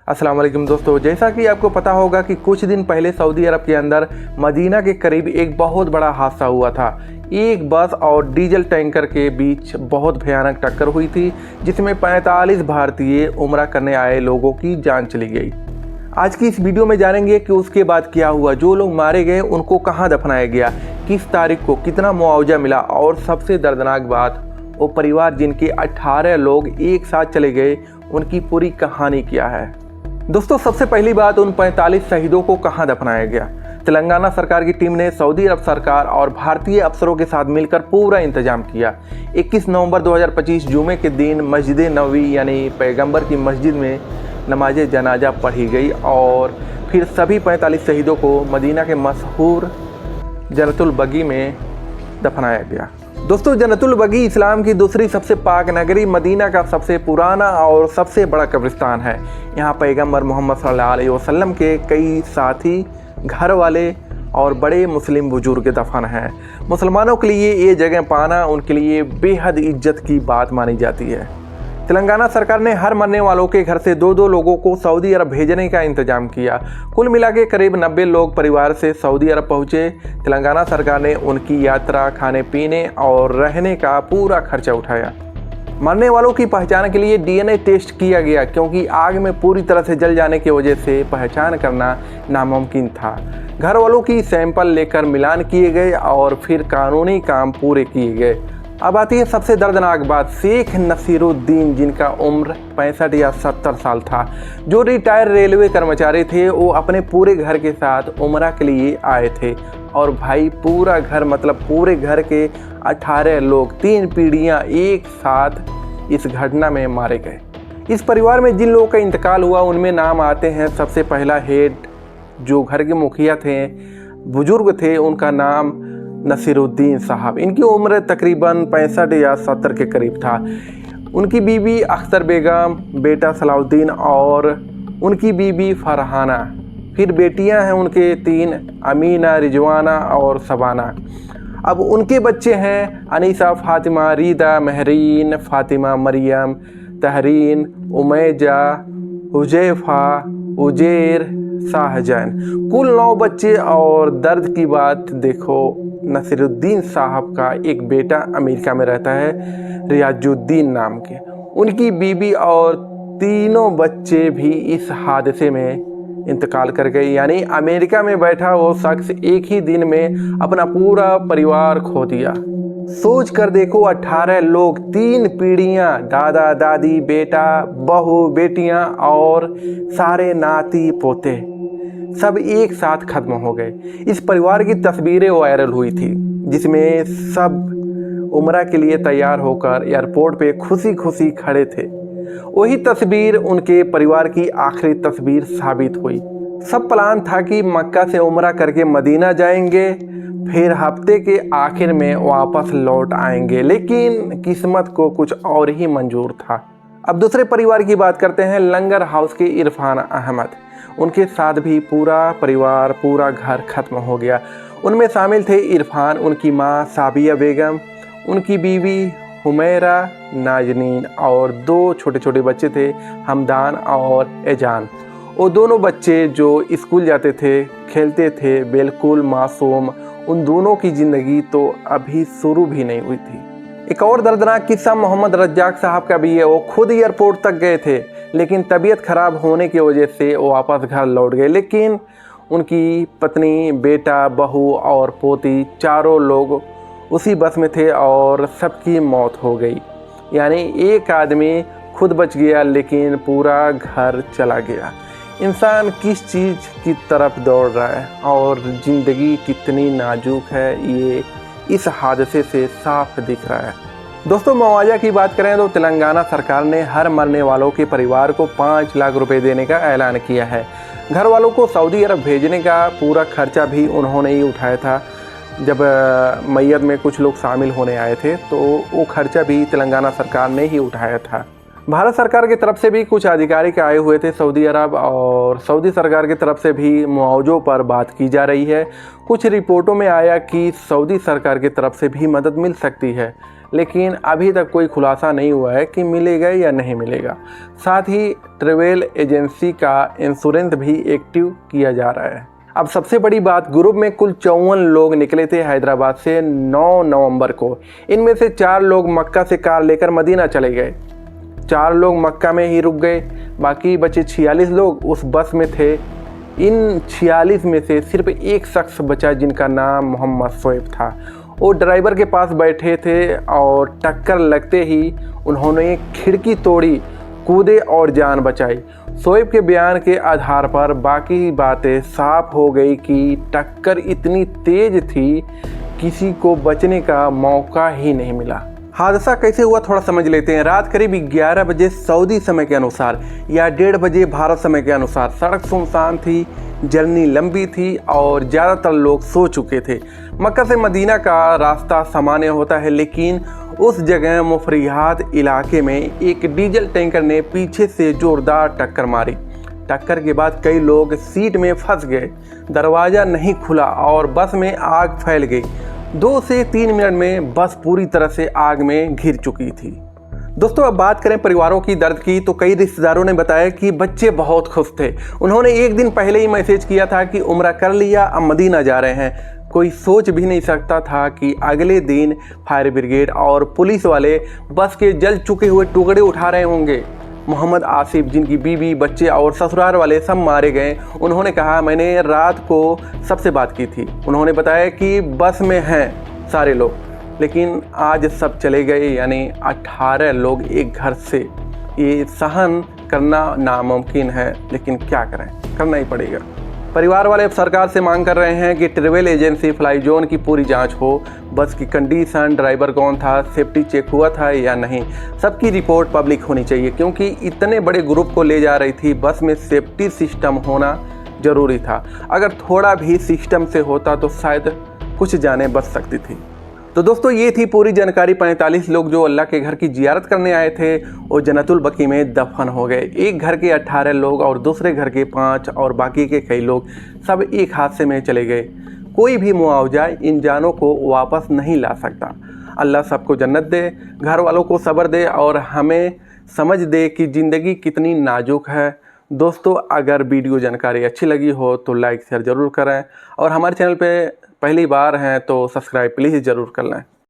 अस्सलाम वालेकुम दोस्तों, जैसा कि आपको पता होगा कि कुछ दिन पहले सऊदी अरब के अंदर मदीना के करीब एक बहुत बड़ा हादसा हुआ था। एक बस और डीजल टैंकर के बीच बहुत भयानक टक्कर हुई थी, जिसमें 45 भारतीय उम्रा करने आए लोगों की जान चली गई। आज की इस वीडियो में जानेंगे कि उसके बाद क्या हुआ, जो लोग मारे गए उनको कहाँ दफनाया गया, किस तारीख को कितना मुआवजा मिला, और सबसे दर्दनाक बात, वो परिवार जिनके 18 लोग एक साथ चले गए उनकी पूरी कहानी क्या है। दोस्तों, सबसे पहली बात, उन 45 शहीदों को कहां दफनाया गया। तेलंगाना सरकार की टीम ने सऊदी अरब सरकार और भारतीय अफसरों के साथ मिलकर पूरा इंतजाम किया। 21 नवंबर 2025 जुमे के दिन मस्जिद नबवी यानी पैगंबर की मस्जिद में नमाज जनाजा पढ़ी गई और फिर सभी 45 शहीदों को मदीना के मशहूर जन्नतुल बगी में दफनाया गया। दोस्तों, जन्नतुल बगी इस्लाम की दूसरी सबसे पाक नगरी मदीना का सबसे पुराना और सबसे बड़ा कब्रिस्तान है। यहाँ पैगंबर मोहम्मद सल्लल्लाहु अलैहि वसल्लम के कई साथी, घर वाले और बड़े मुस्लिम बुजुर्ग दफन हैं। मुसलमानों के लिए ये जगह पाना उनके लिए बेहद इज्जत की बात मानी जाती है। तेलंगाना सरकार ने हर मरने वालों के घर से 2-2 लोगों को सऊदी अरब भेजने का इंतजाम किया। कुल मिला के करीब 90 लोग परिवार से सऊदी अरब पहुंचे। तेलंगाना सरकार ने उनकी यात्रा, खाने पीने और रहने का पूरा खर्चा उठाया। मरने वालों की पहचान के लिए DNA टेस्ट किया गया, क्योंकि आग में पूरी तरह से जल जाने की वजह से पहचान करना नामुमकिन था। घर वालों की सैंपल लेकर मिलान किए गए और फिर कानूनी काम पूरे किए गए। अब आती है सबसे दर्दनाक बात, शेख नसीरुद्दीन, जिनका उम्र 65 या 70 साल था, जो रिटायर रेलवे कर्मचारी थे, वो अपने पूरे घर के साथ उम्रा के लिए आए थे। और भाई, पूरा घर मतलब पूरे घर के 18 लोग, 3 पीढ़ियां एक साथ इस घटना में मारे गए। इस परिवार में जिन लोगों का इंतकाल हुआ उनमें नाम आते हैं। सबसे पहला हेड, जो घर के मुखिया थे, बुजुर्ग थे, उनका नाम नसीरुद्दीन साहब। इनकी उम्र तकरीबन 65 या 70 के करीब था। उनकी बीवी अख्तर बेगम, बेटा सलाउद्दीन और उनकी बीवी फरहाना। फिर बेटियां हैं उनके 3, अमीना, रिजवाना और सबाना। अब उनके बच्चे हैं अनीसा, फातिमा, रीदा, महरीन, फातिमा, मरियम, तहरीन, उमैजा, हुजैफा, उजेर, शाहजहान। कुल 9 बच्चे। और दर्द की बात देखो, नसीरुद्दीन साहब का एक बेटा अमेरिका में रहता है, रियाजुद्दीन नाम के। उनकी बीवी और तीनों बच्चे भी इस हादसे में इंतकाल कर गए। यानी अमेरिका में बैठा वो शख्स एक ही दिन में अपना पूरा परिवार खो दिया। सोच कर देखो, 18 लोग, 3 पीढ़ियां, दादा दादी, बेटा, बहू, बेटियां और सारे नाती पोते, सब एक साथ खत्म हो गए। इस परिवार की तस्वीरें वायरल हुई थी, जिसमें सब उम्रा के लिए तैयार होकर एयरपोर्ट पे खुशी खुशी खड़े थे। वही तस्वीर उनके परिवार की आखिरी तस्वीर साबित हुई। सब प्लान था कि मक्का से उम्रा करके मदीना जाएंगे, फिर हफ्ते के आखिर में वापस लौट आएंगे, लेकिन किस्मत को कुछ और ही मंजूर था। अब दूसरे परिवार की बात करते हैं, लंगर हाउस के इरफान अहमद। उनके साथ भी पूरा परिवार, पूरा घर खत्म हो गया। उनमें शामिल थे इरफान, उनकी माँ साबिया बेगम, उनकी बीवी हुमैरा, नाजनीन और 2 छोटे छोटे बच्चे थे, हमदान और एजान। वो दोनों बच्चे जो स्कूल जाते थे, खेलते थे, बिल्कुल मासूम। उन दोनों की ज़िंदगी तो अभी शुरू भी नहीं हुई थी। एक और दर्दनाक किस्सा मोहम्मद रज्जाक साहब का भी है। वो खुद एयरपोर्ट तक गए थे, लेकिन तबीयत खराब होने की वजह से वो वापस घर लौट गए। लेकिन उनकी पत्नी, बेटा, बहू और पोती, चारों लोग उसी बस में थे और सबकी मौत हो गई। यानी एक आदमी खुद बच गया, लेकिन पूरा घर चला गया। इंसान किस चीज़ की तरफ दौड़ रहा है और ज़िंदगी कितनी नाजुक है, ये इस हादसे से साफ दिख रहा है। दोस्तों, मुआवजा की बात करें तो तेलंगाना सरकार ने हर मरने वालों के परिवार को 5 लाख रुपए देने का ऐलान किया है। घर वालों को सऊदी अरब भेजने का पूरा खर्चा भी उन्होंने ही उठाया था। जब मैयत में कुछ लोग शामिल होने आए थे, तो वो खर्चा भी तेलंगाना सरकार ने ही उठाया था। भारत सरकार की तरफ से भी कुछ अधिकारी आए हुए थे सऊदी अरब, और सऊदी सरकार की तरफ से भी मुआवजों पर बात की जा रही है। कुछ रिपोर्टों में आया कि सऊदी सरकार की तरफ से भी मदद मिल सकती है, लेकिन अभी तक कोई खुलासा नहीं हुआ है कि मिलेगा या नहीं मिलेगा। साथ ही ट्रैवल एजेंसी का इंश्योरेंस भी एक्टिव किया जा रहा है। अब सबसे बड़ी बात, ग्रुप में कुल 54 लोग निकले थे हैदराबाद से 9 नवंबर को। इनमें से 4 लोग मक्का से कार लेकर मदीना चले गए। 4 लोग मक्का में ही रुक गए, बाकी बचे 46 लोग उस बस में थे। इन 46 में से सिर्फ एक शख्स बचा जिनका नाम मोहम्मद शोएब था। वो ड्राइवर के पास बैठे थे और टक्कर लगते ही उन्होंने खिड़की तोड़ी, कूदे और जान बचाई। शोएब के बयान के आधार पर बाकी बातें साफ हो गई कि टक्कर इतनी तेज थी किसी को बचने का मौका ही नहीं मिला। हादसा कैसे हुआ थोड़ा समझ लेते हैं। रात करीब 11 बजे सऊदी समय के अनुसार या 1:30 बजे भारत समय के अनुसार सड़क सुनसान थी, जर्नी लंबी थी और ज़्यादातर लोग सो चुके थे। मक्का से मदीना का रास्ता सामान्य होता है, लेकिन उस जगह मुफरिहात इलाके में एक डीजल टैंकर ने पीछे से जोरदार टक्कर मारी। टक्कर के बाद कई लोग सीट में फंस गए, दरवाज़ा नहीं खुला और बस में आग फैल गई। 2 से 3 मिनट में बस पूरी तरह से आग में घिर चुकी थी। दोस्तों, अब बात करें परिवारों की दर्द की, तो कई रिश्तेदारों ने बताया कि बच्चे बहुत खुश थे। उन्होंने एक दिन पहले ही मैसेज किया था कि उम्रा कर लिया, अब मदीना जा रहे हैं। कोई सोच भी नहीं सकता था कि अगले दिन फायर ब्रिगेड और पुलिस वाले बस के जल चुके हुए टुकड़े उठा रहे होंगे। मोहम्मद आसिफ, जिनकी बीवी, बच्चे और ससुराल वाले सब मारे गए, उन्होंने कहा, मैंने रात को सबसे बात की थी। उन्होंने बताया कि बस में हैं सारे लोग, लेकिन आज सब चले गए, यानी 18 लोग एक घर से। ये सहन करना नामुमकिन है, लेकिन क्या करें, करना ही पड़ेगा। परिवार वाले अब सरकार से मांग कर रहे हैं कि ट्रैवल एजेंसी फ्लाईजोन की पूरी जांच हो। बस की कंडीशन, ड्राइवर कौन था, सेफ्टी चेक हुआ था या नहीं, सबकी रिपोर्ट पब्लिक होनी चाहिए, क्योंकि इतने बड़े ग्रुप को ले जा रही थी। बस में सेफ्टी सिस्टम होना ज़रूरी था। अगर थोड़ा भी सिस्टम से होता तो शायद कुछ जानें बच सकती थी। तो दोस्तों, ये थी पूरी जानकारी। 45 लोग जो अल्लाह के घर की जियारत करने आए थे वो जन्नतुल बकी में दफन हो गए। एक घर के 18 लोग और दूसरे घर के 5 और बाकी के कई लोग सब एक हादसे में चले गए। कोई भी मुआवजा इन जानों को वापस नहीं ला सकता। अल्लाह सबको जन्नत दे, घर वालों को सब्र दे और हमें समझ दे कि ज़िंदगी कितनी नाजुक है। दोस्तों, अगर वीडियो जानकारी अच्छी लगी हो तो लाइक शेयर ज़रूर करें और हमारे चैनल पे पहली बार हैं तो सब्सक्राइब प्लीज़ ज़रूर कर लें।